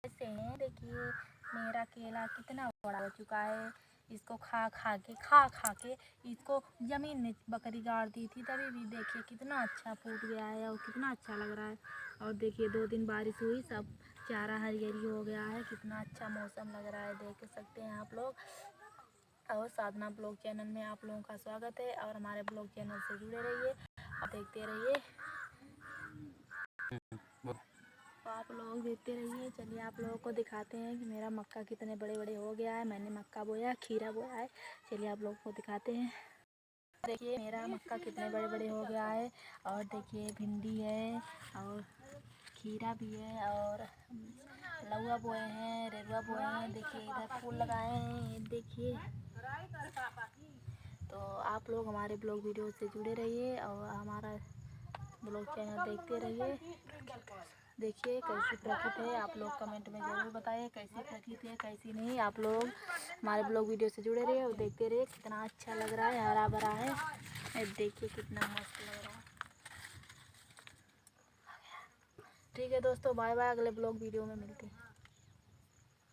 ऐसे हैं। देखिए मेरा केला कितना बड़ा हो चुका है। इसको खा खा के इसको ज़मीन में बकरी गाड़ दी थी, तभी भी देखिए कितना अच्छा फूट गया है और कितना अच्छा लग रहा है। और देखिए 2 दिन बारिश हुई, सब चारा हरियरी हो गया है। कितना अच्छा मौसम लग रहा है, देख सकते हैं आप लोग। और साधना ब्लॉग चैनल में आप लोगों का स्वागत है और हमारे ब्लॉग चैनल से जुड़े रहिए और देखते रहिए। तो आप लोग देखते रहिए। चलिए आप लोगों को दिखाते हैं कि मेरा मक्का कितने बड़े बड़े हो गया है। मैंने मक्का बोया, खीरा बोया है। चलिए आप लोगों को दिखाते हैं। देखिए मेरा मक्का कितने बड़े बड़े हो गया है। और देखिए भिंडी है और खीरा भी है और लौका बोए हैं, रेलुआ बोए हैं। देखिए इधर फूल लगाए हैं, ये देखिए। तो आप लोग हमारे ब्लॉग वीडियो से जुड़े रहिए और हमारा ब्लॉग चैनल देखते रहिए। देखिए कैसी प्रकृति है, आप लोग कमेंट में ज़रूर बताइए कैसी प्रकृति है कैसी नहीं। आप लोग हमारे ब्लॉग वीडियो से जुड़े रहिए और देखते रहिए। कितना अच्छा लग रहा है, हरा भरा है। देखिए कितना मस्त लग रहा है। ठीक है दोस्तों, बाय बाय। अगले ब्लॉग वीडियो में मिलते हैं।